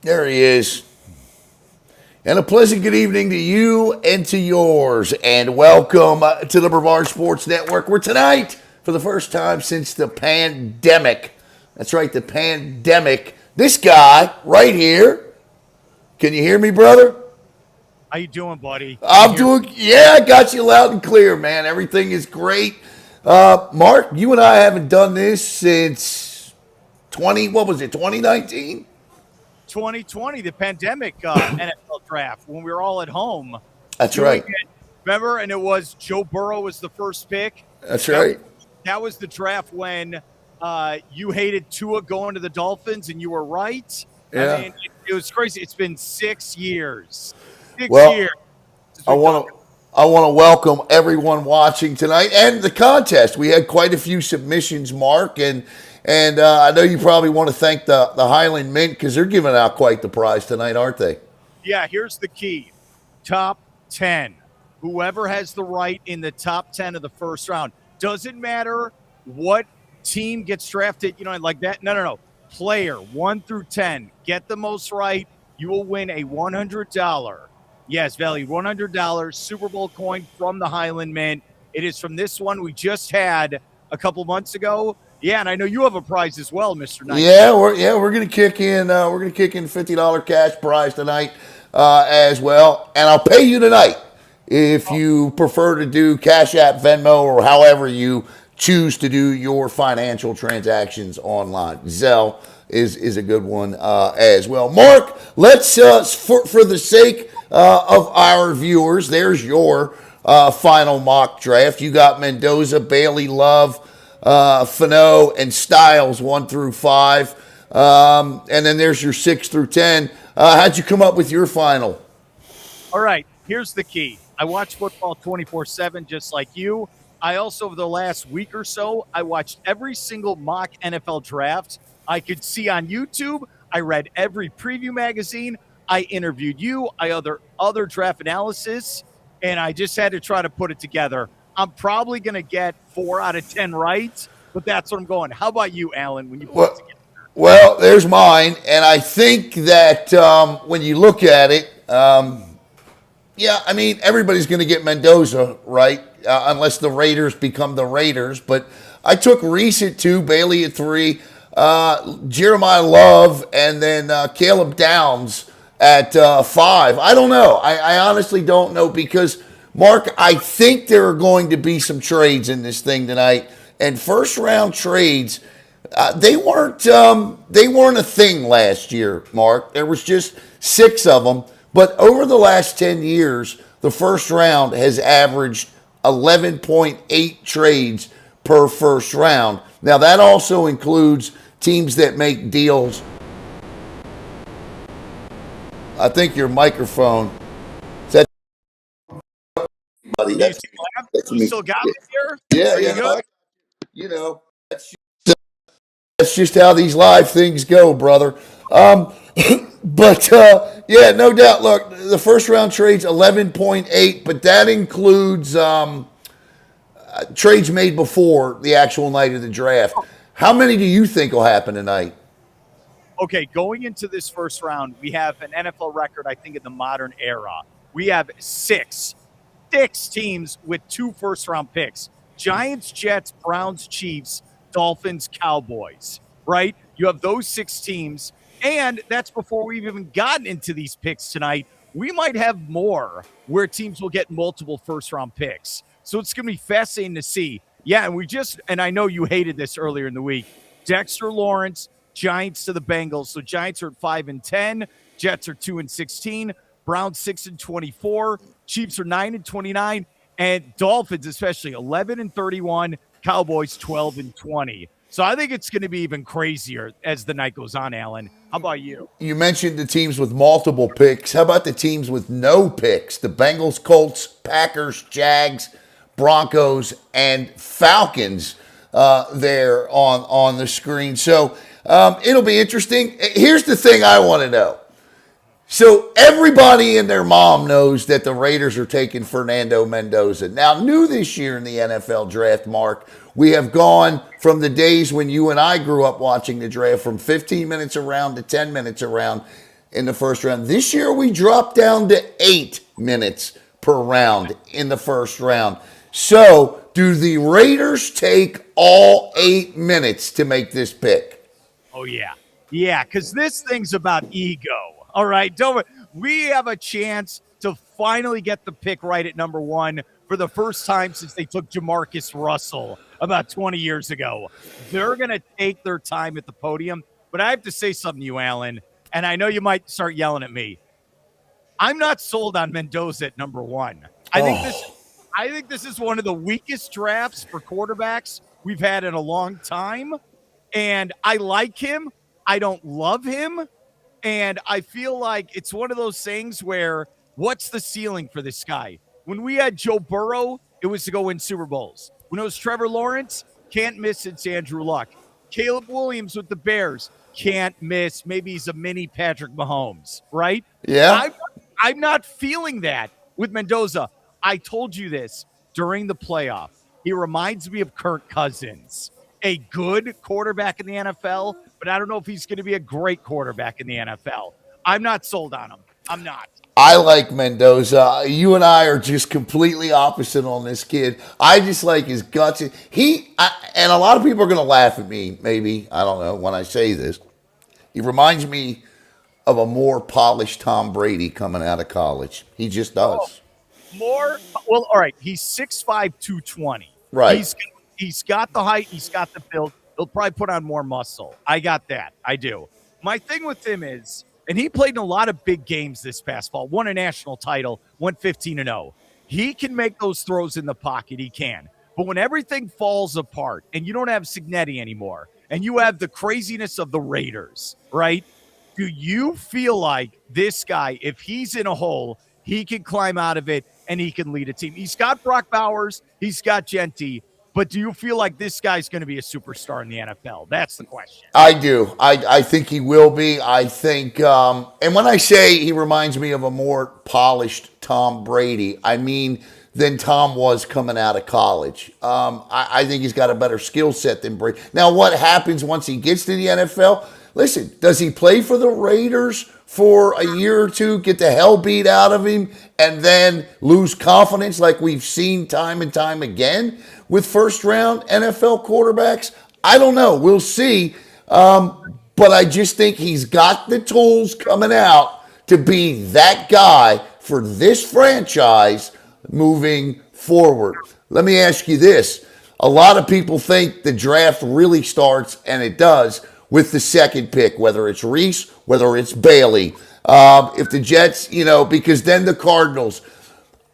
There he is. And a pleasant good evening to you and to yours. And welcome to the Brevard Sports Network, where tonight, for the first time since the pandemic, that's right, the pandemic, this guy right here, can you hear me, brother? How you doing, buddy? Can you I'm hear me? doing, yeah, I got you loud and clear, man. Everything is great. Mark, you and I haven't done this since 2019? 2020, the pandemic NFL draft, when we were all at home That's doing right. it. Remember? And it was Joe Burrow was the first pick. That's That right. that was the draft when you hated Tua going to the Dolphins, and you were right. I Yeah. mean, it was crazy. It's been 6 years. Six Well, years since I we've done want to I want to welcome everyone watching tonight and the contest. We had quite a few submissions, Mark, and I know you probably want to thank the Highland Mint because they're giving out quite the prize tonight, aren't they? Yeah, here's the key. Top 10. Whoever has the right in the top 10 of the first round. Doesn't matter what team gets drafted, like that. No. Player 1 through 10. Get the most right. You will win a $100. Yes, value $100 Super Bowl coin from the Highland Mint. It is from this one we just had a couple months ago. Yeah, and I know you have a prize as well, Mr. Knight. We're gonna kick in $50 cash prize tonight as well, and I'll pay you tonight if you prefer to do Cash App, Venmo, or however you choose to do your financial transactions online. Zelle is a good one as well. Mark, let's for the sake of our viewers, there's your final mock draft. You got Mendoza, Bailey, Love, Fano, and Styles 1 through 5. And then there's your 6 through 10. How'd you come up with your final? All right, here's the key. I watch football 24/7 just like you. I also, over the last week or so, I watched every single mock NFL draft I could see on YouTube. I read every preview magazine. I interviewed you. I other draft analysis, and I just had to try to put it together. I'm probably going to get 4 out of 10 right, but that's what I'm going. How about you, Alan, when you put it Well, together? well, there's mine, and I think that when you look at it, yeah, I mean everybody's going to get Mendoza right, unless the Raiders become the Raiders. But I took Reese at 2, Bailey at 3, Jeremiah Love, and then Caleb Downs at 5. I don't know. I honestly don't know because Mark, I think there are going to be some trades in this thing tonight, and first round trades. They weren't a thing last year, Mark. There was just 6 of them. But over the last 10 years, the first round has averaged 11.8 trades per first round. Now that also includes teams that make deals. I think your microphone. Is that buddy? You That's, still, that's you me. still got me here? Yeah, Are you yeah. No, good? you know, that's just how these live things go, brother. But yeah, no doubt. Look, the first round trades 11.8, but that includes trades made before the actual night of the draft. How many do you think will happen tonight? Okay, going into this first round, we have an NFL record, I think, in the modern era. We have six teams with 2 first round picks: Giants, Jets, Browns, Chiefs, Dolphins, Cowboys, right? You have those 6 teams. And that's before we've even gotten into these picks tonight. We might have more where teams will get multiple first round picks. So it's going to be fascinating to see. Yeah, and I know you hated this earlier in the week. Dexter Lawrence, Giants to the Bengals. So Giants are at 5-10, Jets are 2-16, Browns 6-24, Chiefs are 9-29, and Dolphins, especially 11-31, Cowboys 12-20. So I think it's going to be even crazier as the night goes on, Alan. How about you? You mentioned the teams with multiple picks. How about the teams with no picks? The Bengals, Colts, Packers, Jags, Broncos, and Falcons there on the screen. So it'll be interesting. Here's the thing I want to know. So everybody and their mom knows that the Raiders are taking Fernando Mendoza. Now, new this year in the NFL draft, Mark, we have gone from the days when you and I grew up watching the draft from 15 minutes around to 10 minutes around. in the first round. This year we dropped down to 8 minutes per round in the first round. So, do the Raiders take all 8 minutes to make this pick? Oh, yeah. Yeah, because this thing's about ego. All right. We have a chance to finally get the pick right at number 1 for the first time since they took Jamarcus Russell about 20 years ago. They're going to take their time at the podium. But I have to say something to you, Alan, and I know you might start yelling at me. I'm not sold on Mendoza at number 1. I think this is one of the weakest drafts for quarterbacks we've had in a long time. And I like him. I don't love him. And I feel like it's one of those things where what's the ceiling for this guy? When we had Joe Burrow, it was to go win Super Bowls. When it was Trevor Lawrence, can't miss it's Andrew Luck. Caleb Williams with the Bears, can't miss. Maybe he's a mini Patrick Mahomes, right? Yeah. I'm not feeling that with Mendoza. I told you this during the playoff. He reminds me of Kirk Cousins, a good quarterback in the NFL, but I don't know if he's going to be a great quarterback in the NFL. I'm not sold on him. I'm not. I like Mendoza. You and I are just completely opposite on this kid. I just like his guts. And a lot of people are going to laugh at me, maybe, I don't know, when I say this. He reminds me of a more polished Tom Brady coming out of college. He just does. All right. He's 6'5", 220. Right. He's got the height. He's got the build. He'll probably put on more muscle. I got that. I do. My thing with him is, and he played in a lot of big games this past fall, won a national title, went 15-0. He can make those throws in the pocket. He can. But when everything falls apart and you don't have Cignetti anymore and you have the craziness of the Raiders, right? Do you feel like this guy, if he's in a hole, he can climb out of it and he can lead a team? He's got Brock Bowers. He's got Genty. But do you feel like this guy's going to be a superstar in the NFL? That's the question. I do. I think he will be. I think, and when I say he reminds me of a more polished Tom Brady, I mean than Tom was coming out of college. I think he's got a better skill set than Brady. Now, what happens once he gets to the NFL? Listen, does he play for the Raiders for a year or two, get the hell beat out of him, and then lose confidence like we've seen time and time again with first-round NFL quarterbacks? I don't know. We'll see. But I just think he's got the tools coming out to be that guy for this franchise moving forward. Let me ask you this. A lot of people think the draft really starts, and it does, with the second pick, whether it's Reese, whether it's Bailey. If the Jets, because then the Cardinals.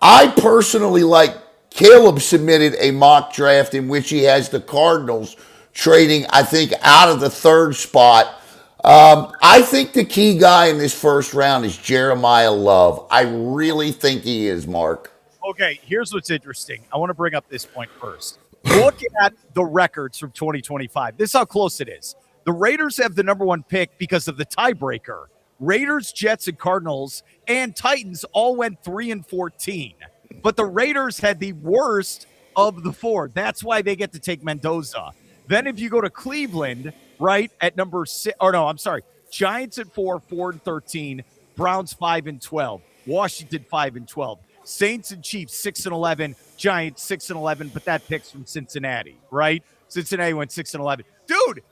I personally like Caleb submitted a mock draft in which he has the Cardinals trading, I think, out of the third spot. I think the key guy in this first round is Jeremiah Love. I really think he is, Mark. Okay, here's what's interesting. I want to bring up this point first. Look at the records from 2025. This is how close it is. The Raiders have the number 1 pick because of the tiebreaker. Raiders, Jets, and Cardinals and Titans all went 3-14. But the Raiders had the worst of the 4. That's why they get to take Mendoza. Then if you go to Cleveland, right, at number 6, Giants at 4, 4-13, Browns 5-12, Washington 5-12, Saints and Chiefs 6-11, Giants 6-11, but that pick's from Cincinnati, right? Cincinnati went 6-11. Dude,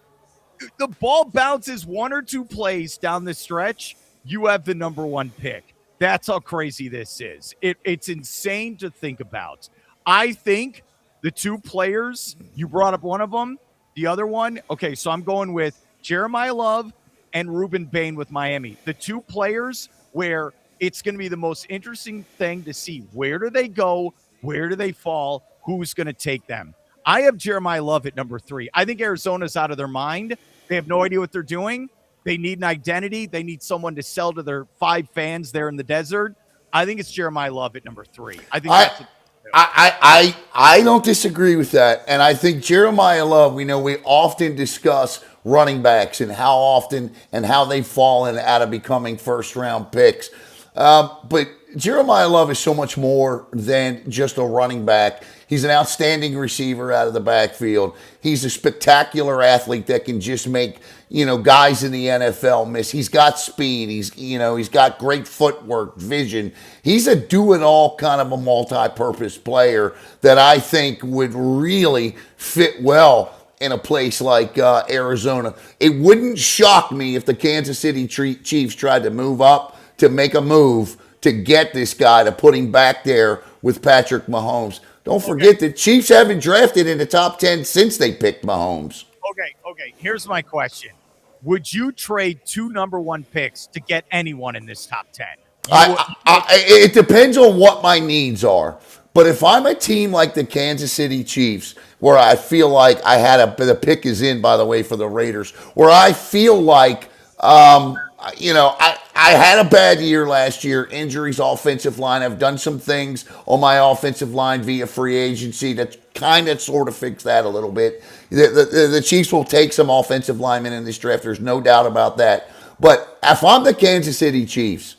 the ball bounces 1 or 2 plays down the stretch, you have the number 1 pick. That's how crazy this is. It's insane to think about. I think the 2 players, you brought up one of them, the other one, okay, so I'm going with Jeremiah Love and Ruben Bain with Miami. The 2 players where it's going to be the most interesting thing to see. Where do they go? Where do they fall? Who's going to take them? I have Jeremiah Love at number 3. I think Arizona's out of their mind. They have no idea what they're doing. They need an identity. They need someone to sell to their 5 fans there in the desert. I think it's Jeremiah Love at number 3. I think I don't disagree with that. And I think Jeremiah Love, we often discuss running backs and how often and how they've fallen out of becoming first-round picks. But Jeremiah Love is so much more than just a running back. He's an outstanding receiver out of the backfield. He's a spectacular athlete that can just make, guys in the NFL miss. He's got speed. He's got great footwork, vision. He's a do-it-all kind of a multi-purpose player that I think would really fit well in a place like Arizona. It wouldn't shock me if the Kansas City Chiefs tried to move up to make a move to get this guy to put him back there with Patrick Mahomes. Don't forget the Chiefs haven't drafted in the top 10 since they picked Mahomes. Okay. Here's my question. Would you trade 2 number 1 picks to get anyone in this top 10? It depends on what my needs are. But if I'm a team like the Kansas City Chiefs, where I feel like the pick is in, by the way, for the Raiders, where I feel like, I had a bad year last year. Injuries, offensive line. I've done some things on my offensive line via free agency that kind of sort of fix that a little bit. The Chiefs will take some offensive linemen in this draft. There's no doubt about that. But if I'm the Kansas City Chiefs,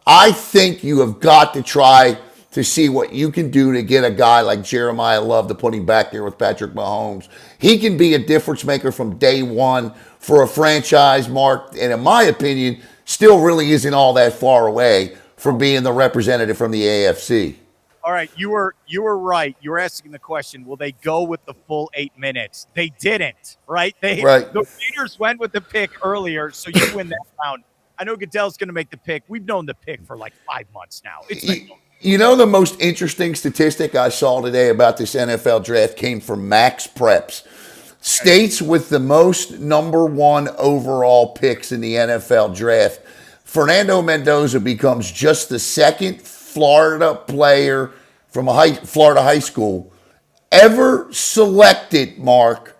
I think you have got to try to see what you can do to get a guy like Jeremiah Love to put him back there with Patrick Mahomes. He can be a difference maker from day one for a franchise, Mark, and in my opinion, still really isn't all that far away from being the representative from the AFC. All right, you were right. You were asking the question, will they go with the full 8 minutes? They didn't, right? Right. The Raiders went with the pick earlier, so you win that round. I know Goodell's going to make the pick. We've known the pick for like 5 months now. The most interesting statistic I saw today about this NFL draft came from Max Preps. States with the most number 1 overall picks in the NFL draft. Fernando Mendoza becomes just the second Florida player from Florida high school ever selected, Mark,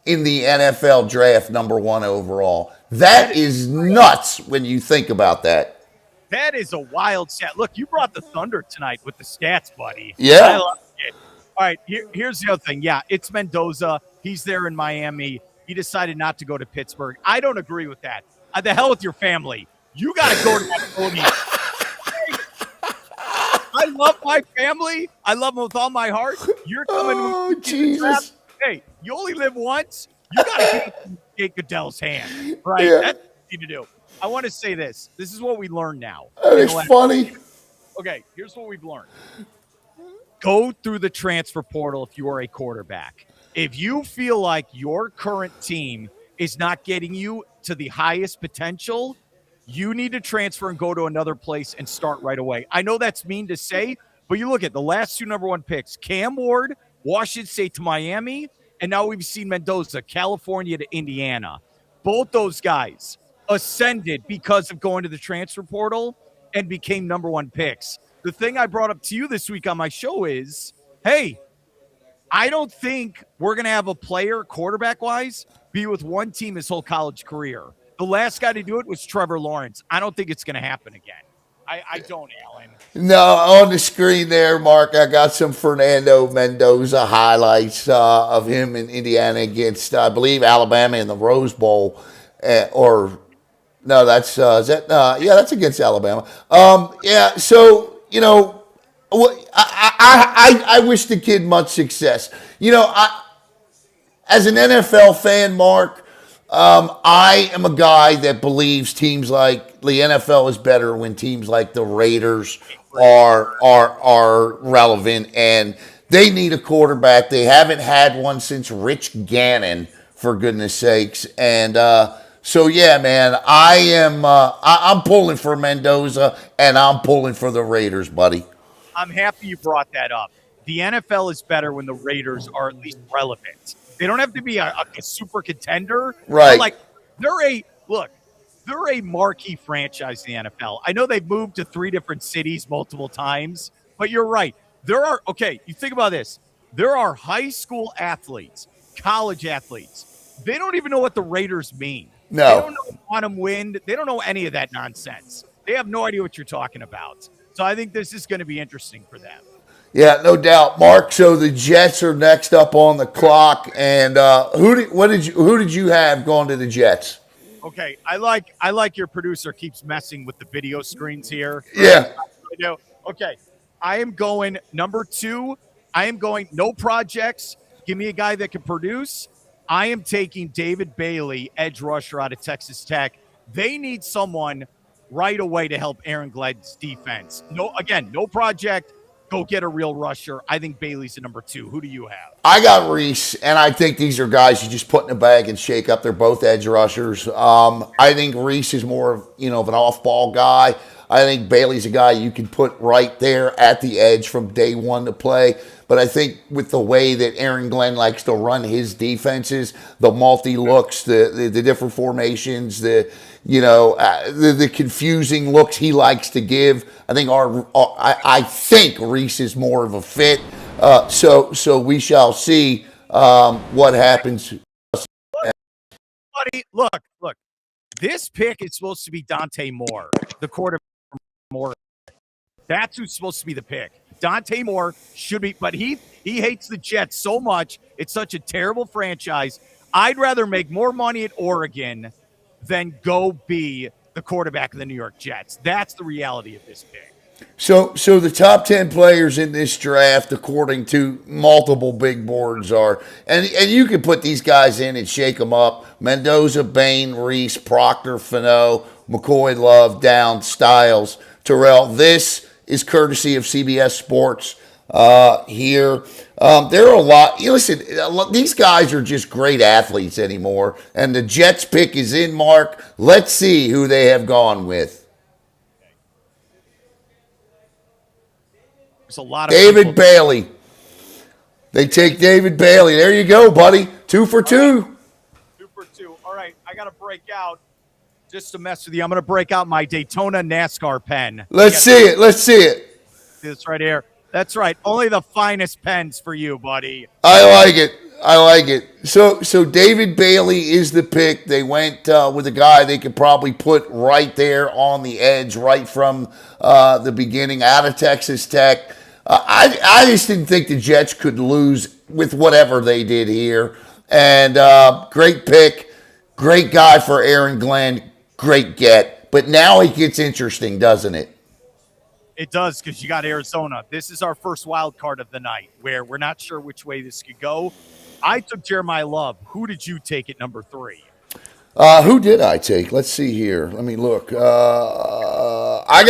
in the NFL draft number 1 overall. That is nuts when you think about that. That is a wild stat. Look, you brought the thunder tonight with the stats, buddy. Yeah. I love it. All right, here's the other thing. Yeah, it's Mendoza. He's there in Miami. He decided not to go to Pittsburgh. I don't agree with that. The hell with your family. You got to go to that pony. I love my family. I love them with all my heart. You're coming. Oh, Jesus. Hey, you only live once. You got to get Jake Goodell's hand, right? Yeah. That's what you need to do. I want to say this. This is what we learned now. That is funny. Okay, here's what we've learned. Go through the transfer portal if you are a quarterback. If you feel like your current team is not getting you to the highest potential, you need to transfer and go to another place and start right away. I know that's mean to say, but you look at the last 2 number 1 picks, Cam Ward, Washington State to Miami, and now we've seen Mendoza, California to Indiana. Both those guys ascended because of going to the transfer portal and became number 1 picks. The thing I brought up to you this week on my show is, hey, I don't think we're going to have a player, quarterback-wise, be with one team his whole college career. The last guy to do it was Trevor Lawrence. I don't think it's going to happen again. I don't, Alan. No, on the screen there, Mark, I got some Fernando Mendoza highlights of him in Indiana against, I believe, Alabama in the Rose Bowl. That's against Alabama. So, I wish the kid much success. As an NFL fan, Mark, I am a guy that believes teams like the NFL is better when teams like the Raiders are relevant, and they need a quarterback. They haven't had one since Rich Gannon, for goodness sakes. And so yeah, man, I'm pulling for Mendoza, and I'm pulling for the Raiders, buddy. I'm happy you brought that up. The NFL is better when the Raiders are at least relevant. They don't have to be a super contender. Right. They're a marquee franchise in the NFL. I know they've moved to 3 different cities multiple times, but you're right. You think about this. There are high school athletes, college athletes. They don't even know what the Raiders mean. No. They don't know quantum wind. They don't know any of that nonsense. They have no idea what you're talking about. So I think this is going to be interesting for them. Yeah, no doubt, Mark. So the Jets are next up on the clock, and who did you have going to the Jets? Okay, I like your producer keeps messing with the video screens here. Yeah. I do. Okay, I am going number 2. I am going no projects. Give me a guy that can produce. I am taking David Bailey, edge rusher out of Texas Tech. They need someone right away to help Aaron Glenn's defense. No, again, no project. Go get a real rusher. I think Bailey's the number 2. Who do you have? I got Reese, and I think these are guys you just put in a bag and shake up. They're both edge rushers. I think Reese is more of an off-ball guy. I think Bailey's a guy you can put right there at the edge from day one to play. But I think with the way that Aaron Glenn likes to run his defenses, the multi-looks, the different formations, the confusing looks he likes to give, I think I think Reese is more of a fit. So we shall see what happens. Buddy, look. This pick is supposed to be Dante Moore, the quarterback from Moore. That's who's supposed to be the pick. Dante Moore should be, but he hates the Jets so much. It's such a terrible franchise. I'd rather make more money at Oregon than go be the quarterback of the New York Jets. That's the reality of this pick. So the top 10 players in this draft, according to multiple big boards, are, and you can put these guys in and shake them up: Mendoza, Bain, Reese, Proctor, Fano, McCoy, Love, Downs, Styles, Terrell. This is courtesy of CBS Sports here. There are a lot. Listen, these guys are just great athletes anymore, and the Jets pick is in, Mark. Let's see who they have gone with. There's a lot of David Bailey. They take David Bailey. There you go, buddy. 2 for 2. 2 for 2. All right, I got to break out. Just to mess with you, I'm going to break out my Daytona NASCAR pen. Let's see it. Let's see it. This right here. That's right. Only the finest pens for you, buddy. I like it. I like it. So David Bailey is the pick. They went with a guy they could probably put right there on the edge, right from the beginning, out of Texas Tech. I just didn't think the Jets could lose with whatever they did here. And great pick. Great guy for Aaron Glenn. Great get. But now it gets interesting, doesn't it? It does, because you got Arizona. This is our first wild card of the night, where we're not sure which way this could go. I took Jeremiah Love. Who did you take at number 3? Who did I take? Let's see here. Let me look. I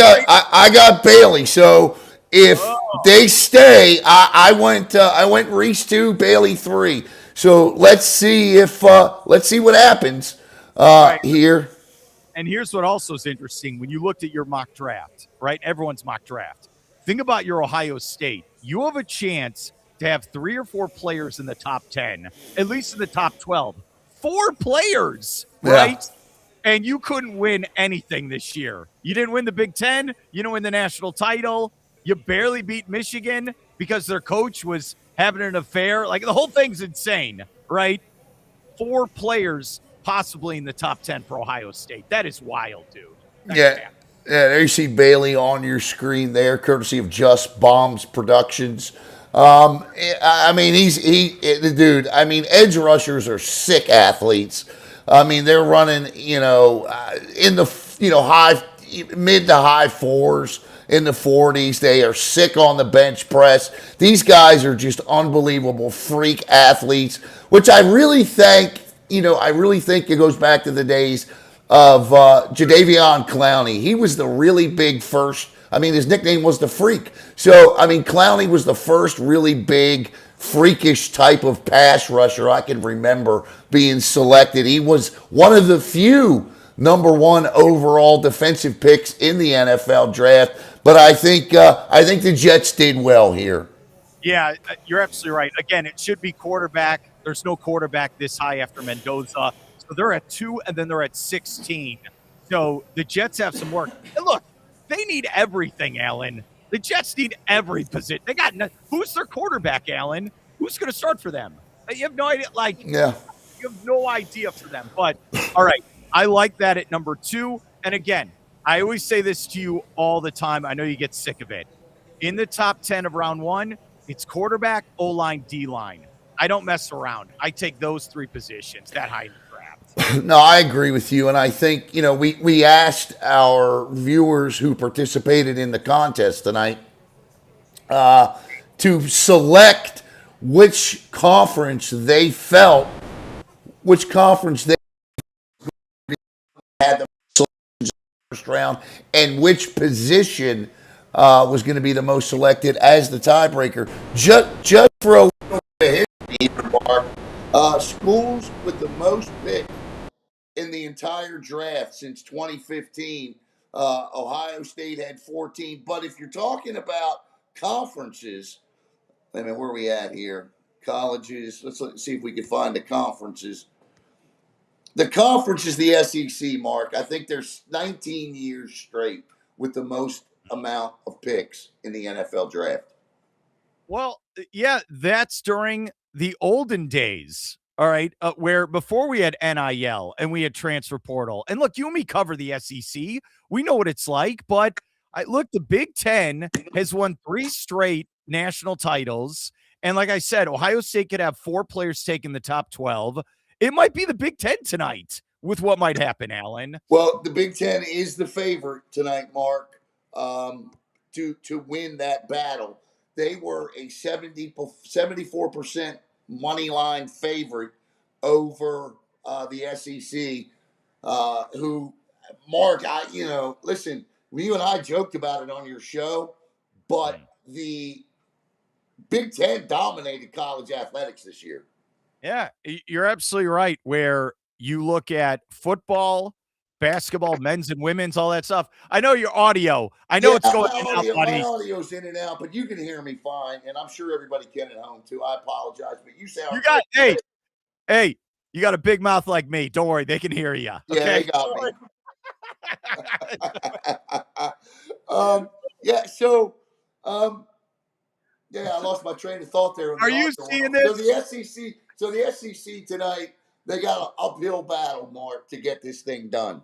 got Bailey. So if they stay, I went Reese 2, Bailey 3. So let's see what happens here. And here's what also is interesting. When you looked at your mock draft, right? Everyone's mock draft. Think about your Ohio State. You have a chance to have 3 or 4 players in the top 10, at least in the top 12. 4 players, right? Yeah. And you couldn't win anything this year. You didn't win the Big Ten. You didn't win the national title. You barely beat Michigan because their coach was having an affair. Like, the whole thing's insane, right? 4 players possibly in the top 10 for Ohio State. That is wild, dude. Yeah, there you see Bailey on your screen there, courtesy of Just Bombs Productions. I mean, the dude. I mean, edge rushers are sick athletes. I mean, they're running, in the mid to high 4s, in the 40s. They are sick on the bench press. These guys are just unbelievable freak athletes, which I really think it goes back to the days of Jadeveon Clowney. He was the really big first. I mean, his nickname was the Freak. So, I mean, Clowney was the first really big, freakish type of pass rusher I can remember being selected. He was one of the few number 1 overall defensive picks in the NFL draft. But I think the Jets did well here. Yeah, you're absolutely right. Again, it should be quarterback. There's no quarterback this high after Mendoza. So they're at 2, and then they're at 16. So the Jets have some work. And look, they need everything, Alan. The Jets need every position. They got who's their quarterback, Alan? Who's going to start for them? You have no idea. You have no idea for them. But all right, I like that at number 2. And again, I always say this to you all the time. I know you get sick of it. In the top 10 of round 1, it's quarterback, O-line, D-line. I don't mess around. I take those 3 positions that high in the draft. No, I agree with you, and I think we asked our viewers who participated in the contest tonight to select which conference they felt, which conference they had the first round, and which position was going to be the most selected as the tiebreaker. Just for a little bit of history, Mark, schools with the most picks in the entire draft since 2015. Ohio State had 14. But if you're talking about conferences, I mean, where are we at here? Colleges. Let's see if we can find the conferences. The conference is the SEC, Mark. I think there's 19 years straight with the most amount of picks in the NFL draft. Well, yeah, that's during the olden days. All right. Where before we had NIL and we had transfer portal. And look, you and me cover the SEC. We know what it's like. But look, the Big Ten has won 3 straight national titles. And like I said, Ohio State could have 4 players taking the top 12. It might be the Big Ten tonight with what might happen, Alan. Well, the Big Ten is the favorite tonight, Mark, to win that battle. They were a 74% money line favorite over the SEC, who, Mark, listen, you and I joked about it on your show, but the Big Ten dominated college athletics this year. Yeah, you're absolutely right. Where you look at football, basketball, men's and women's, all that stuff. I know your audio. I know it's going in and out, My buddy. audio's in and out, but you can hear me fine, and I'm sure everybody can at home too. I apologize, but you sound You got great. hey, you got a big mouth like me. Don't worry, they can hear you. Yeah, Okay. they got me. Yeah, so yeah, I lost my train of thought there. Are you seeing this? So the SEC tonight, they got an uphill battle, Mark, to get this thing done.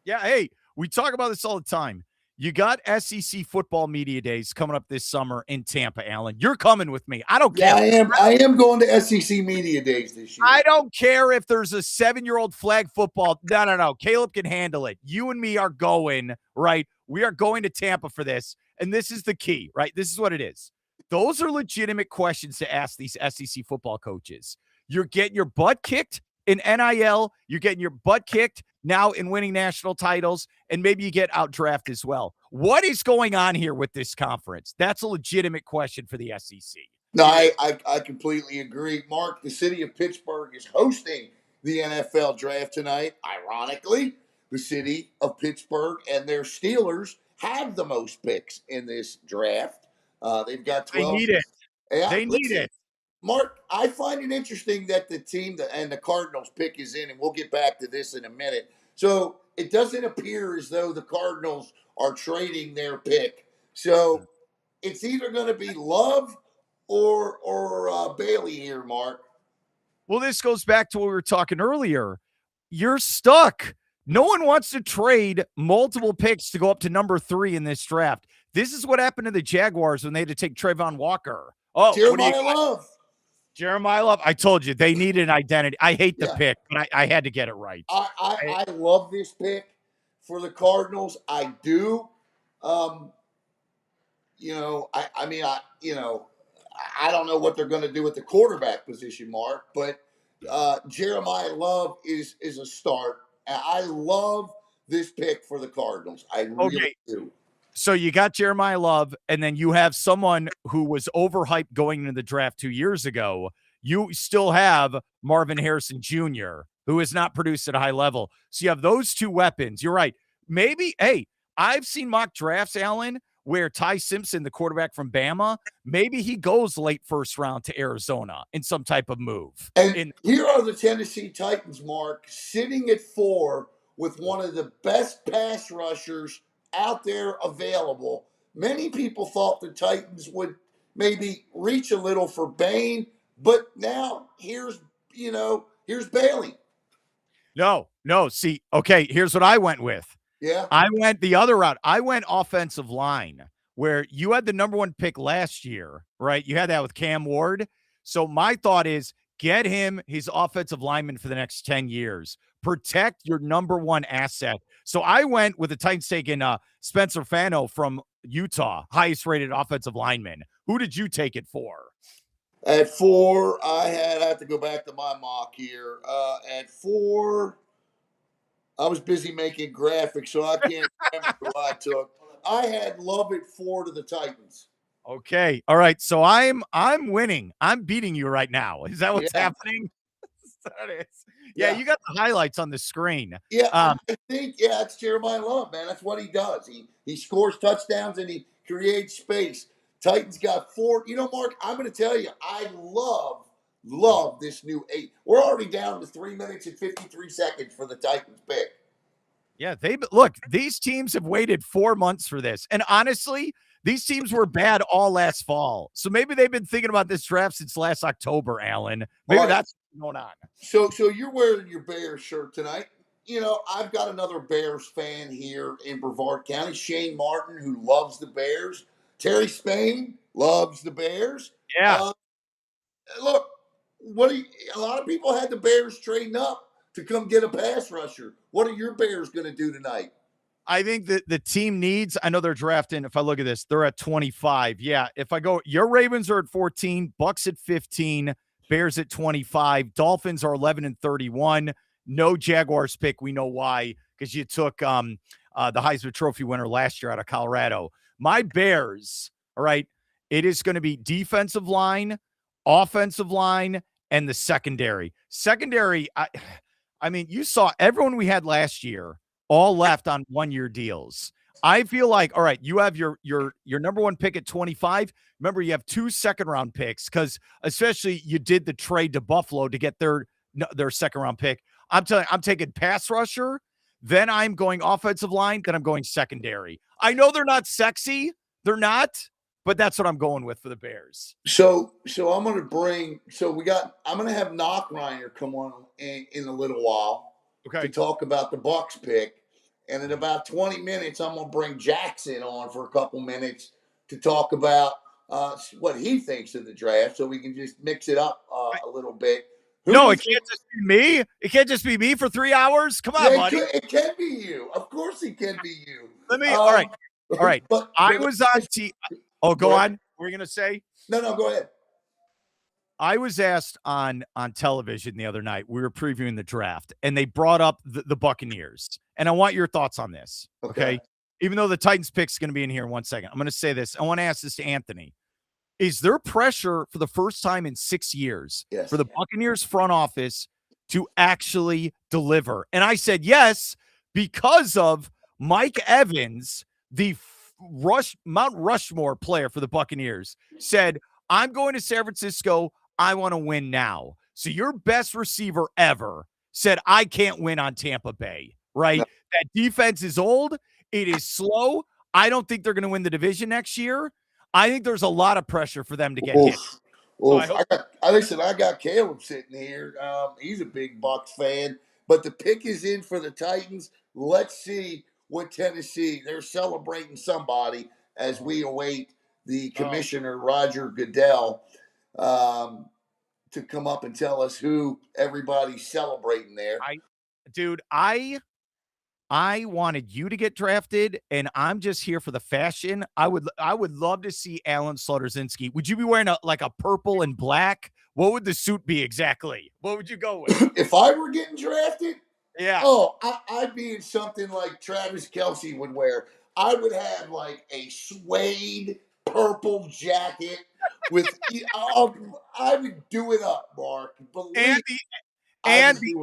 Yeah, hey, we talk about this all the time. You got SEC football media days coming up this summer in Tampa, Alan. You're coming with me. I don't care. I am going to SEC media days this year. I don't care if there's a 7-year-old flag football. No. Caleb can handle it. You and me are going, right? We are going to Tampa for this. And this is the key, right? This is what it is. Those are legitimate questions to ask these SEC football coaches. You're getting your butt kicked in NIL. You're getting your butt kicked now in winning national titles, and maybe you get out drafted as well. What is going on here with this conference? That's a legitimate question for the SEC. No, I completely agree. Mark, the city of Pittsburgh is hosting the NFL draft tonight. Ironically, the city of Pittsburgh and their Steelers have the most picks in this draft. They've got 12. They need it. Yeah, They need it. Mark, I find it interesting that the team and the Cardinals pick is in, and we'll get back to this in a minute. So it doesn't appear as though the Cardinals are trading their pick. So it's either going to be Love or Bailey here, Mark. Well, this goes back to what we were talking earlier. You're stuck. No one wants to trade multiple picks to go up to number 3 in this draft. This is what happened to the Jaguars when they had to take Trayvon Walker. Oh, Jeremiah Love. Jeremiah Love. I told you they needed an identity. I hate the pick, but I had to get it right. I love this pick for the Cardinals. I do. I don't know what they're going to do with the quarterback position, Mark, but Jeremiah Love is a start. I love this pick for the Cardinals. I really do. So you got Jeremiah Love, and then you have someone who was overhyped going into the draft 2 years ago. You still have Marvin Harrison Jr., who has not produced at a high level. So you have those 2 weapons. You're right. Maybe, hey, I've seen mock drafts, Alan, where Ty Simpson, the quarterback from Bama, maybe he goes late first round to Arizona in some type of move. And here are the Tennessee Titans, Mark, sitting at 4 with one of the best pass rushers out there available. Many people thought the Titans would maybe reach a little for Bain, but now here's Bailey. No. See, okay, here's what I went with. Yeah. I went the other route. I went offensive line, where you had the number 1 pick last year, right? You had that with Cam Ward. So my thought is Get him his offensive lineman for the next 10 years. Protect your number one asset. So I went with the Titans taking Spencer Fano from Utah, highest rated offensive lineman. Who did you take it for? At 4, I have to go back to my mock here. At 4, I was busy making graphics, so I can't remember who I took. I had Love at 4 to the Titans. Okay. All right. So I'm winning. I'm beating you right now. Is that what's Yeah. happening? That is. Yeah, Yeah. you got the highlights on the screen. Yeah, Um, I think it's Jeremiah Love, man. That's what he does. He scores touchdowns and he creates space. Titans got 4. You know, Mark, I'm going to tell you, I love this new 8. We're already down to 3 minutes and 53 seconds for the Titans pick. Yeah, look, these teams have waited 4 months for this. And honestly, these teams were bad all last fall. So maybe they've been thinking about this draft since last October, Alan. Maybe All right. that's what's going on. So you're wearing your Bears shirt tonight. You know, I've got another Bears fan here in Brevard County, Shane Martin, who loves the Bears. Terry Spain loves the Bears. Yeah. Look, a lot of people had the Bears trading up to come get a pass rusher. What are your Bears going to do tonight? I think that the team needs, I know they're drafting. If I look at this, they're at 25. Yeah. If I go, your Ravens are at 14, Bucks at 15, Bears at 25, Dolphins are 11 and 31. No Jaguars pick. We know why, because you took the Heisman Trophy winner last year out of Colorado. My Bears, all right, it is going to be defensive line, offensive line, and the secondary. Secondary, I mean, you saw everyone we had last year all left on 1-year deals. I feel like, all right, you have your number one pick at 25. Remember, you have 2 second-round picks because especially you did the trade to Buffalo to get their second-round pick. I'm telling you, I'm taking pass rusher, then I'm going offensive line, then I'm going secondary. I know they're not sexy. They're not, but that's what I'm going with for the Bears. So I'm going to I'm going to have Knock Reiner come on in a little while to talk about the Bucks pick. And in about 20 minutes, I'm going to bring Jackson on for a couple minutes to talk about what he thinks of the draft, so we can just mix it up a little bit. No, it can't just be me. It can't just be me for 3 hours. Come on, buddy. It can be you. Of course, it can be you. All right. I was on Oh, go on. What were you gonna say? No, go ahead. I was asked on television the other night. We were previewing the draft, and they brought up the Buccaneers. And I want your thoughts on this. Okay. Even though the Titans pick's going to be in here in 1 second, I'm going to say this. I want to ask this to Anthony. Is there pressure for the first time in 6 years for the Buccaneers front office to actually deliver? And I said yes, because of Mike Evans, the Mount Rushmore player for the Buccaneers, said, I'm going to San Francisco. I want to win now. So your best receiver ever said, I can't win on Tampa Bay, right? No. That defense is old. It is slow. I don't think they're going to win the division next year. I think there's a lot of pressure for them to get hit. So I got Caleb sitting here. He's a big Bucs fan, but the pick is in for the Titans. Let's see what Tennessee, they're celebrating somebody as we await the commissioner, Roger Goodell, to come up and tell us who everybody's celebrating there. I wanted you to get drafted, and I'm just here for the fashion. I would love to see Alan Slaughterzinski. Would you be wearing a purple and black? What would the suit be exactly? What would you go with? If I were getting drafted? Yeah. Oh, I'd be in something like Travis Kelce would wear. I would have like a suede purple jacket with. I would do it up, Mark. And the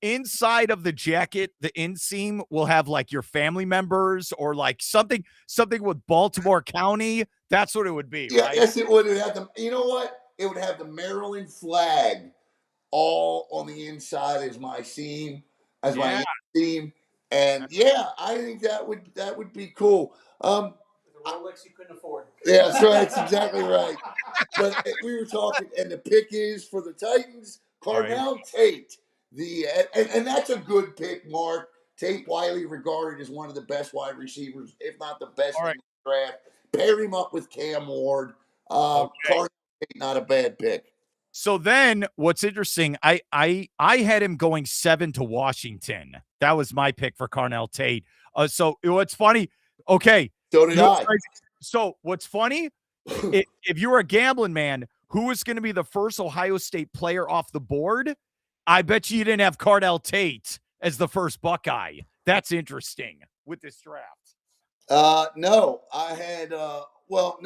inside of the jacket, the inseam will have like your family members or like something with Baltimore County. That's what it would be. Yeah, right? Yes, it would have the. You know what? It would have the Maryland flag all on the inside as my seam, my seam, and I think that would be cool. The Rolex you couldn't afford. Yeah, so that's exactly right. But we were talking, and the pick is for the Titans, Carnell Tate. And that's a good pick, Mark. Tate widely regarded as one of the best wide receivers, if not the best in the draft. Pair him up with Cam Ward. Carnell Tate, not a bad pick. So then what's interesting, I had him going 7 to Washington. That was my pick for Carnell Tate. So what's funny, okay. So did I. So what's funny, if you were a gambling man, who was going to be the first Ohio State player off the board? I bet you didn't have Carnell Tate as the first Buckeye. That's interesting with this draft. No, I had, no. Well,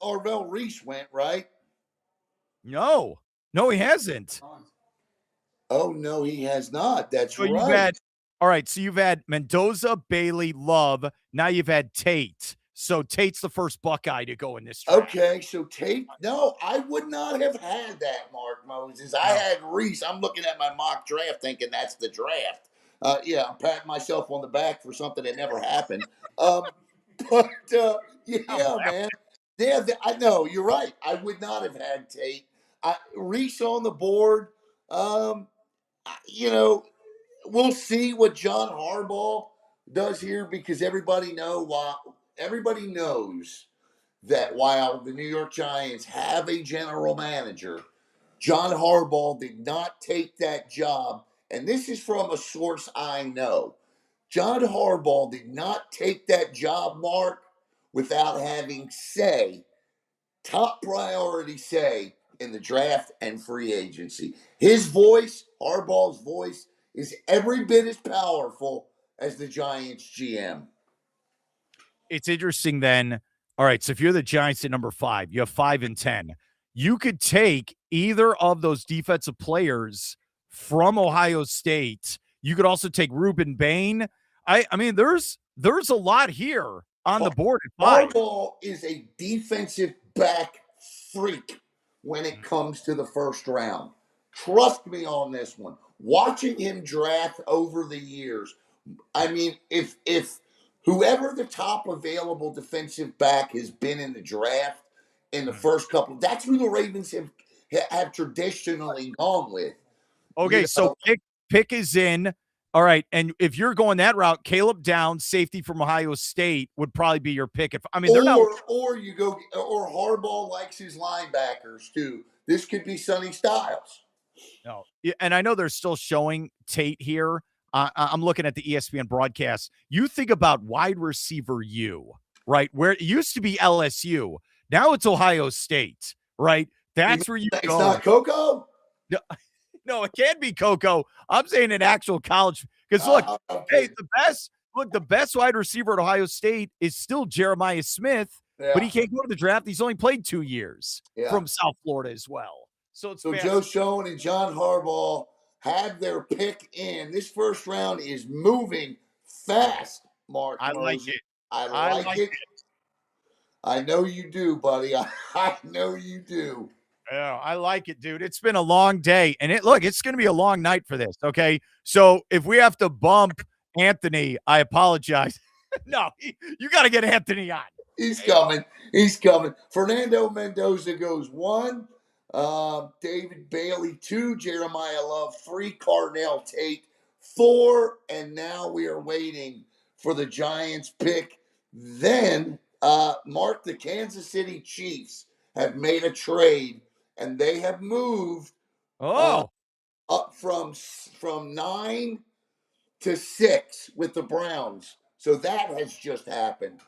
Arvell Reese went, right? No, he hasn't. Oh, no, he has not. That's So right. you've had, all right, so you've had Mendoza, Bailey, Love. Now you've had Tate. So Tate's the first Buckeye to go in this draft. Okay, so Tate, no, I would not have had that, Mark Moses. I had Reese. I'm looking at my mock draft thinking that's the draft. Yeah, I'm patting myself on the back for something that never happened. Yeah, man. Yeah, I know, you're right. I would not have had Tate. Reese on the board. You know, we'll see what John Harbaugh does here because everybody knows that while the New York Giants have a general manager, John Harbaugh did not take that job. And this is from a source I know. John Harbaugh did not take that job, Mark, without having top priority say in the draft and free agency. His voice, Harbaugh's voice, is every bit as powerful as the Giants GM. It's interesting then. All right, so if you're the Giants at number 5, you have 5 and 10. You could take either of those defensive players from Ohio State. You could also take Ruben Bain. I mean, there's a lot here on the board at 5. Harbaugh is a defensive back freak when it comes to the first round. Trust me on this one. Watching him draft over the years, I mean, if whoever the top available defensive back has been in the draft in the first couple, that's who the Ravens have traditionally gone with. Okay, so pick is in. All right, and if you're going that route, Caleb Downs, safety from Ohio State, would probably be your pick. They're not. Or you go, or Harbaugh likes his linebackers too. This could be Sonny Styles. No, and I know they're still showing Tate here. I'm looking at the ESPN broadcast. You think about wide receiver U, right? Where it used to be LSU, now it's Ohio State, right? That's where you go. It's not Coco. No, it can't be Coco. I'm saying an actual college because look, hey, the best wide receiver at Ohio State is still Jeremiah Smith, but he can't go to the draft. He's only played 2 years from South Florida as well. So Joe Schoen and John Harbaugh have their pick in. This first round is moving fast, Mark. I like it. I like it. I know you do, buddy. I know you do. Yeah, I like it, dude. It's been a long day, and it's going to be a long night for this. Okay, so if we have to bump Anthony, I apologize. No, you got to get Anthony on. He's coming. He's coming. Fernando Mendoza goes 1. David Bailey 2. Jeremiah Love 3. Carnell Tate 4. And now we are waiting for the Giants pick. Then, Mark, the Kansas City Chiefs have made a trade. And they have moved up from 9 to 6 with the Browns. So that has just happened.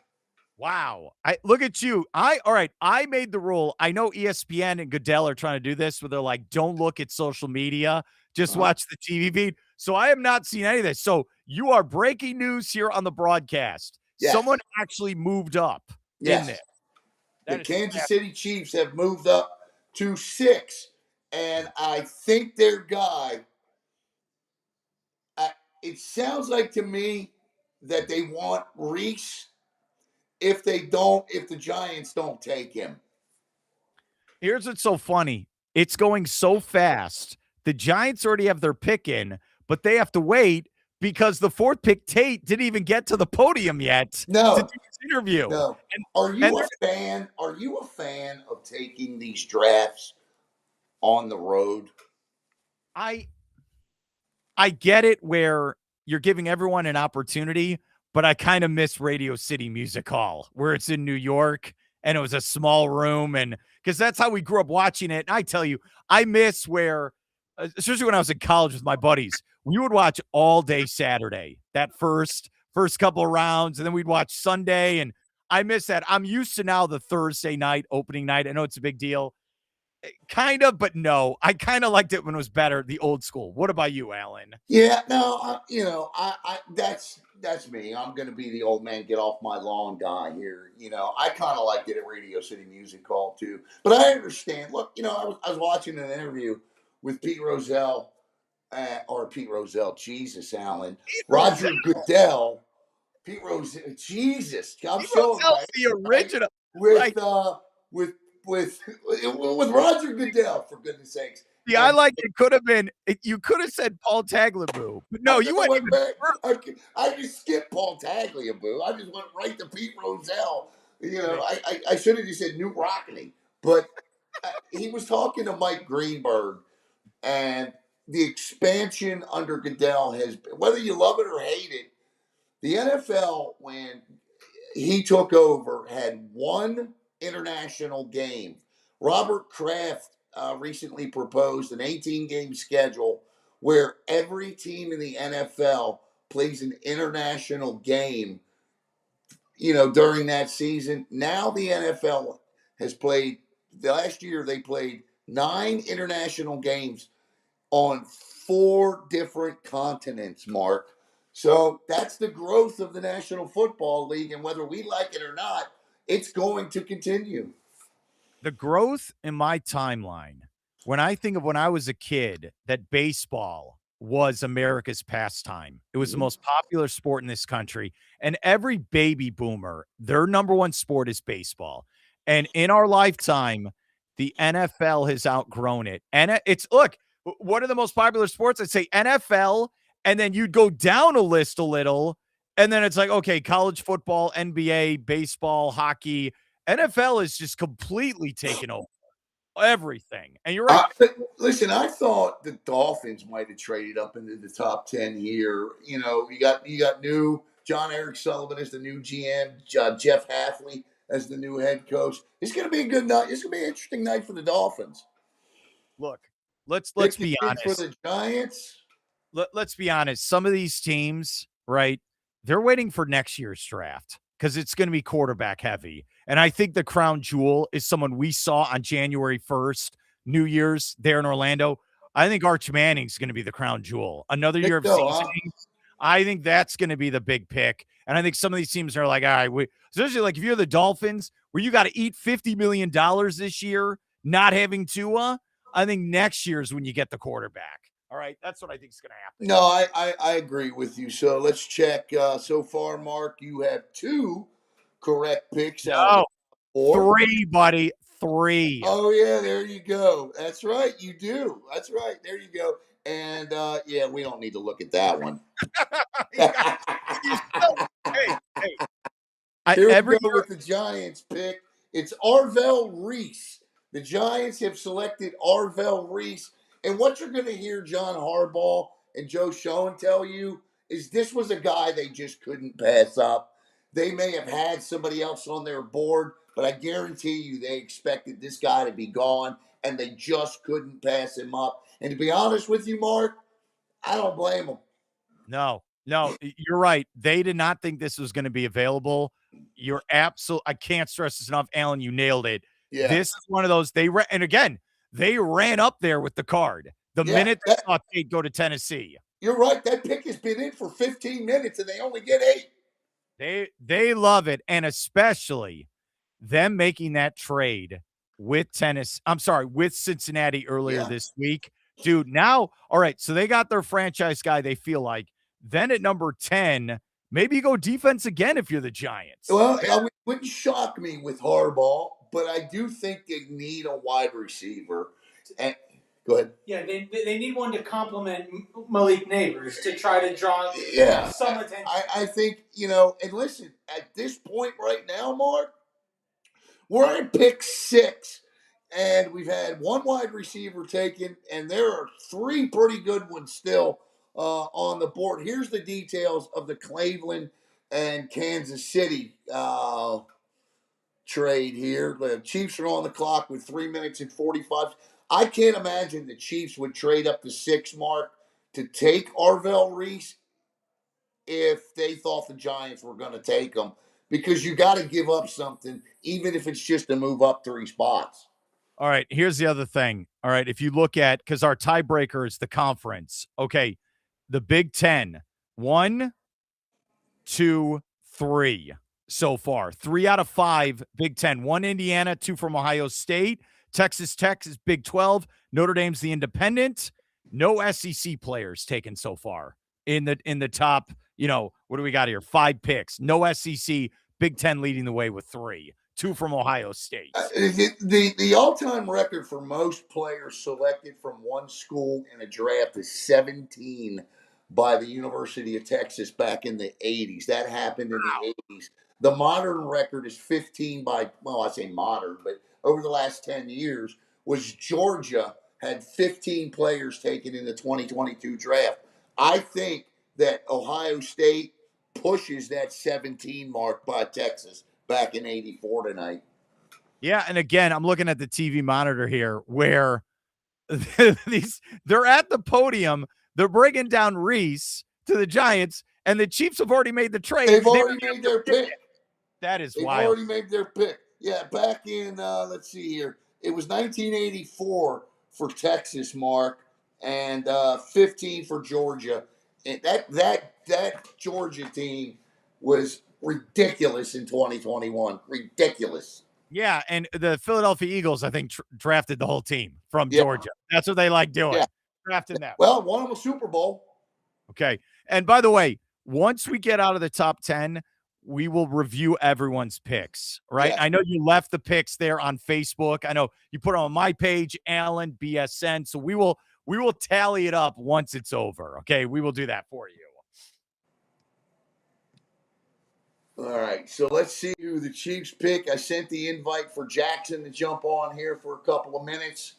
Wow. I look at you. I made the rule. I know ESPN and Goodell are trying to do this where they're like, don't look at social media, just watch the TV feed. So I have not seen any of this. So you are breaking news here on the broadcast. Yes. Someone actually moved up in there. The Kansas City Chiefs have moved up to 6, and I think their guy, it sounds like to me that they want Reese if the Giants don't take him. Here's what's so funny. It's going so fast. The Giants already have their pick in, but they have to wait because the 4th pick, Tate, didn't even get to the podium yet to do this interview. No. Are you a fan of taking these drafts on the road? I get it where you're giving everyone an opportunity, but I kind of miss Radio City Music Hall where it's in New York and it was a small room, and because that's how we grew up watching it. And I tell you, I miss where, especially when I was in college with my buddies, we would watch all day Saturday, that first couple of rounds, and then we'd watch Sunday. And I miss that. I'm used to now the Thursday night opening night. I know it's a big deal. Kind of, but no. I kind of liked it when it was better, the old school. What about you, Alan? Yeah, no, I that's me. I'm going to be the old man, get off my lawn guy here. I kind of liked it at Radio City Music Hall too. But I understand. Look, I was watching an interview with Pete Rozelle, Jesus, Allen, Roger Goodell, Pete Rose, Jesus, I'm He showing was the original. Like, with with with Roger Goodell, for goodness sakes. see, I like it could have been, you could have said Paul Tagliabue, but no, you went even back. further. I just skipped Paul Tagliabue. I just went right to Pete Rozelle. Right. I should have just said Newt Rockney, but he was talking to Mike Greenberg, and the expansion under Goodell has been, whether you love it or hate it, the NFL, when he took over, had one international game. Robert Kraft recently proposed an 18-game schedule where every team in the NFL plays an international game, during that season. Now the NFL has played, last year they played 9 international games on 4 different continents, Mark. So that's the growth of the National Football League, and whether we like it or not, it's going to continue. The growth in my timeline, when I think of when I was a kid, that baseball was America's pastime. It was the most popular sport in this country. And every baby boomer, their number one sport is baseball. And in our lifetime, the NFL has outgrown it. And it's, look, what are the most popular sports? I'd say NFL. And then you'd go down a list a little. And then it's like, okay, college football, NBA, baseball, hockey. NFL is just completely taken over everything. And you're right. Listen, I thought the Dolphins might have traded up into the top 10 here. You got new John Eric Sullivan as the new GM, Jeff Hafley as the new head coach. It's going to be a good night. It's going to be an interesting night for the Dolphins. Look, let's be honest. For honest. the Giants, Let's be honest. Some of these teams, right? They're waiting for next year's draft because it's going to be quarterback heavy. And I think the crown jewel is someone we saw on January 1st, New Year's there in Orlando. I think Arch Manning's going to be the crown jewel. Another year of seasoning. I think that's going to be the big pick. And I think some of these teams are like, all right, especially like if you're the Dolphins, where you got to eat $50 million this year, not having Tua, I think next year is when you get the quarterback. All right, that's what I think is going to happen. No, I agree with you. So let's check. So far, Mark, you have 2 correct picks out of 4. 3, buddy. 3. Oh, yeah, there you go. That's right. You do. That's right. There you go. And, yeah, we don't need to look at that one. Hey. Here we go with the Giants pick. It's Arvell Reese. The Giants have selected Arvell Reese. And what you're going to hear John Harbaugh and Joe Schoen tell you is this was a guy they just couldn't pass up. They may have had somebody else on their board, but I guarantee you they expected this guy to be gone, and they just couldn't pass him up. And to be honest with you, Mark, I don't blame them. No, you're right. They did not think this was going to be available. You're I can't stress this enough, Alan. You nailed it. Yeah. This is one of those. And again, they ran up there with the card the minute they saw Tate go to Tennessee. You're right. That pick has been in for 15 minutes, and they only get 8. They love it, and especially them making that trade with with Cincinnati earlier this week. Dude, now, all right, so they got their franchise guy, they feel like. Then at number 10, maybe you go defense again if you're the Giants. Well, it wouldn't shock me with Harbaugh, but I do think they need a wide receiver. And go ahead. Yeah, they need one to complement Malik Neighbors to try to draw some attention. I think, and listen, at this point right now, Mark, we're at pick 6, and we've had 1 wide receiver taken, and there are 3 pretty good ones still on the board. Here's the details of the Cleveland and Kansas City trade here. The Chiefs are on the clock with 3 minutes and 45. I can't imagine the Chiefs would trade up the 6 mark to take Arvell Reese if they thought the Giants were going to take him, because you got to give up something, even if it's just to move up 3 spots. All right, here's the other thing. All right, if you look at, because our tiebreaker is the conference. Okay, the Big Ten, 1, 2, 3 so far. 3 out of 5 Big Ten. 1 Indiana, 2 from Ohio State. Texas Tech is Big 12. Notre Dame's the independent. No SEC players taken so far in the top. What do we got here? 5 picks. No SEC. Big Ten leading the way with 3. 2 from Ohio State. The all-time record for most players selected from one school in a draft is 17 by the University of Texas back in the 80s. That happened in the 80s. The modern record is 15 by, well, I say modern, but over the last 10 years was Georgia had 15 players taken in the 2022 draft. I think that Ohio State pushes that 17 mark by Texas back in 84 tonight. Yeah, and again, I'm looking at the TV monitor here where they're at the podium. They're bringing down Reese to the Giants, and the Chiefs have already made the trade. They've already made their pick. That is They've wild. already made their pick. Yeah, back in, let's see here. It was 1984 for Texas, Mark, and 15 for Georgia. And that Georgia team was ridiculous in 2021. Ridiculous. Yeah, and the Philadelphia Eagles, I think, drafted the whole team from Georgia. That's what they like doing. Yeah. Drafting them. Well, won them a Super Bowl. Okay. And by the way, once we get out of the top 10, we will review everyone's picks, right? Yeah. I know you left the picks there on Facebook. I know you put it on my page, Alan BSN. So we will tally it up once it's over. Okay. We will do that for you. All right, so let's see who the Chiefs pick. I sent the invite for Jackson to jump on here for a couple of minutes.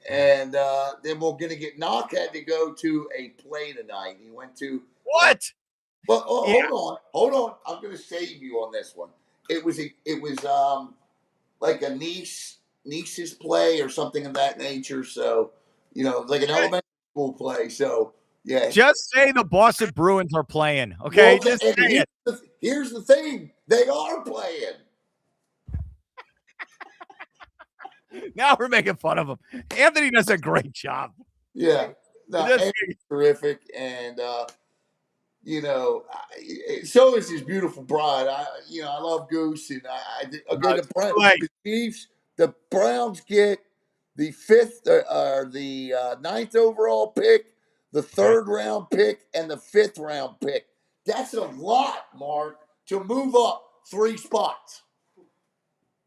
And then we're going to get Knock had to go to a play tonight. He went to what? Well, hold on. I'm going to save you on this one. It was like a niece's play or something of that nature. So like an elementary school play. So yeah. Just say the Boston Bruins are playing. Okay, Well, just say it. Here's the thing: they are playing. Now we're making fun of him. Anthony does a great job. Yeah, Anthony's terrific, and so is his beautiful bride. I love Goose, and the Chiefs. The Browns get the 5th or the 9th overall pick, the 3rd round pick, and the 5th round pick. That's a lot, Mark, to move up 3 spots.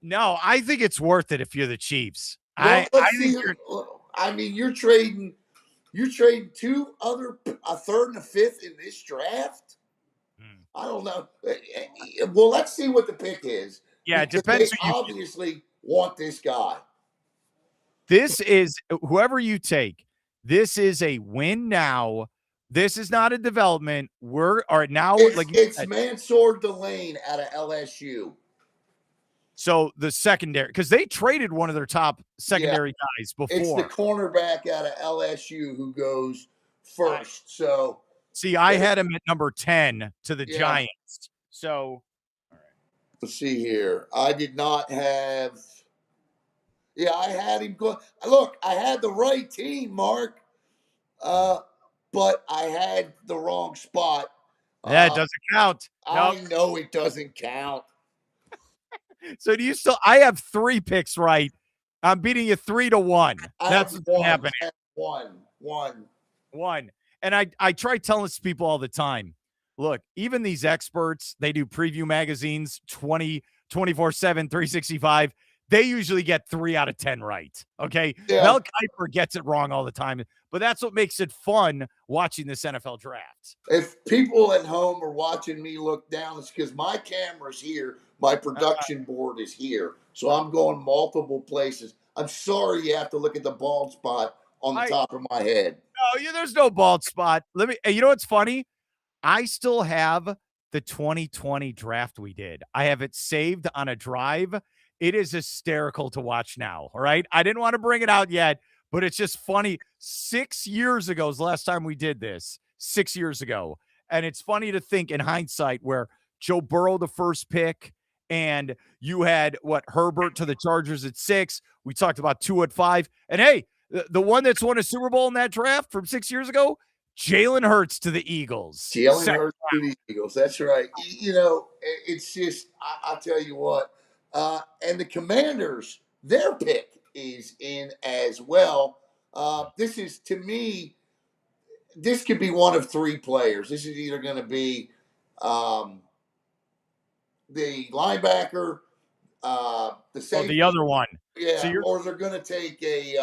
No, I think it's worth it if you're the Chiefs. Well, you're trading 2 other, a 3rd and a 5th in this draft. I don't know. Well, let's see what the pick is. Yeah, it depends. They obviously want this guy. This is whoever you take. This is a win now. This is not a development. It's Mansour Delane out of LSU. So the secondary, because they traded one of their top secondary guys before. It's the cornerback out of LSU who goes first. So see, I had him at number 10 to the Giants. So all right. Let's see here. I did not have. Yeah, I had him go. Look, I had the right team, Mark. But I had the wrong spot. Yeah, it doesn't count. I know it doesn't count. So do you still? I have 3 picks right. I'm beating you 3-1. That's what's happening. One. And I try telling this to people all the time. Look, even these experts, they do preview magazines 24/7, 365. They usually get 3 out of 10 right. Okay. Yeah. Mel Kiper gets it wrong all the time, but that's what makes it fun watching this NFL draft. If people at home are watching me look down, it's because my camera's here. My production board is here. So I'm going multiple places. I'm sorry you have to look at the bald spot on the top of my head. No, there's no bald spot. You know what's funny? I still have the 2020 draft we did. I have it saved on a drive. It is hysterical to watch now. All right. I didn't want to bring it out yet, but it's just funny. 6 years ago is the last time we did this. 6 years ago. And it's funny to think in hindsight where Joe Burrow, the first pick, and you had Herbert to the Chargers at 6. We talked about 2 at 5. And hey, the one that's won a Super Bowl in that draft from 6 years ago, Jalen Hurts to the Eagles. Jalen Hurts to the Eagles. That's right. You know, it's just, I'll tell you what. And the Commanders, their pick is in as well. This is, to me, this could be one of 3 players. This is either going to be the linebacker, the safety, the other one. Yeah, so or they're going to take a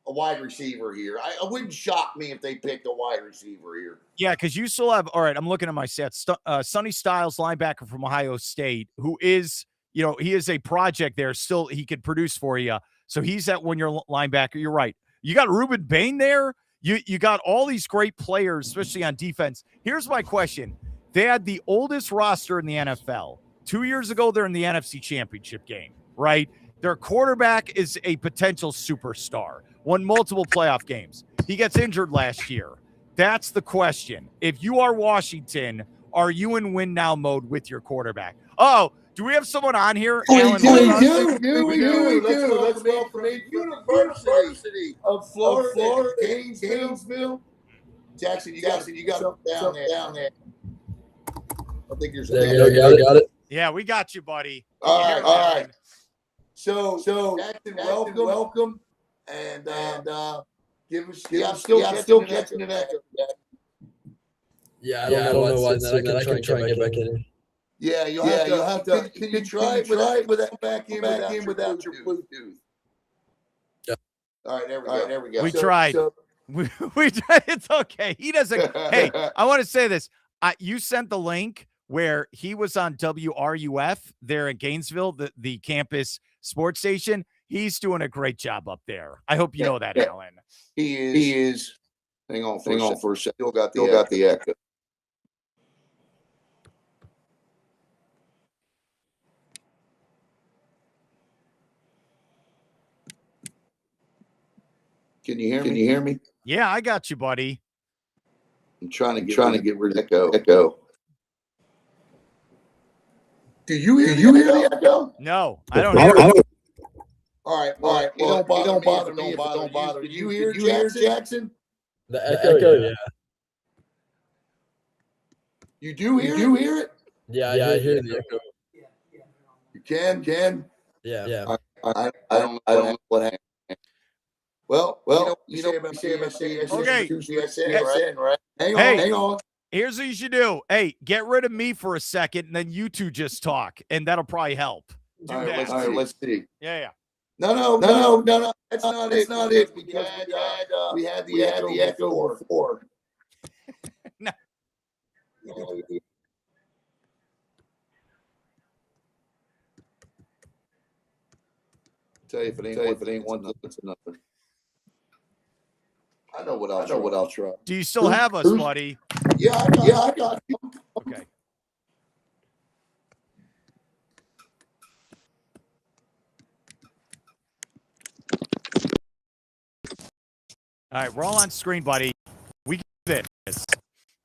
wide receiver here. It wouldn't shock me if they picked a wide receiver here. Yeah, because you still have, all right, I'm looking at my stats. Sonny Styles, linebacker from Ohio State, who is, he is a project there. Still, he could produce for you. So he's that one-year linebacker. You're right. You got Ruben Bain there. You got all these great players, especially on defense. Here's my question. They had the oldest roster in the NFL. 2 years ago, they're in the NFC Championship game, right? Their quarterback is a potential superstar, won multiple playoff games. He gets injured last year. That's the question. If you are Washington, are you in win now mode with your quarterback? Oh, do we have someone on here? We do. Let's welcome the University of Florida, Gainesville. Jackson, you got something down there. I think you're got it. Yeah, we got you, buddy. All right. So Jackson, welcome, and give us. I'm still catching an echo. Yeah, I don't know why it's doing that. I can try and get back in. Yeah, you'll have to. Can you try it without back in without your Bluetooth? Yeah. All right, there we go. We tried. We tried. It's okay. He doesn't. Hey, I want to say this. You sent the link where he was on WRUF there in Gainesville, the campus sports station. He's doing a great job up there. I hope you know that, Alan. He is. Hang on for a second. Still got the echo. Can you hear me? Yeah, I got you, buddy. I'm trying to get rid of echo. Do you hear the echo? No, I don't hear it. All right. Well, it don't bother me. Don't bother. Do you hear Jackson? The echo, yeah. You do hear it? Yeah, I hear the echo. You can? Yeah. I don't know what happened. Well, you know what CSN, right? Hang on. Here's what you should do. Hey, get rid of me for a second, and then you two just talk, and that'll probably help. All right, let's see. Yeah. No. That's not it. Because we had the echo before. No. Tell you if it ain't one, it's another. I know what I'll try. Do you still have us, buddy? Yeah, I got you. Okay. All right, we're all on screen, buddy. We get this.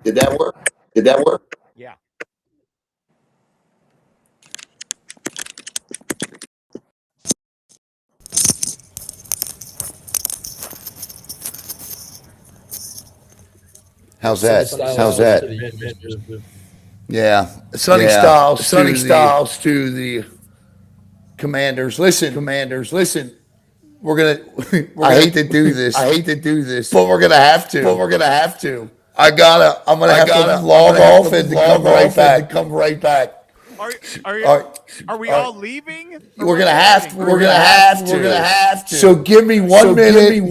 Did that work? Yeah. How's that? Yeah. Sonny Styles to the Commanders. Listen. We're gonna. I hate to do this. But we're gonna have to. I'm gonna have to log off and come right back. Are we all leaving? We're gonna have to. So give me 1 minute.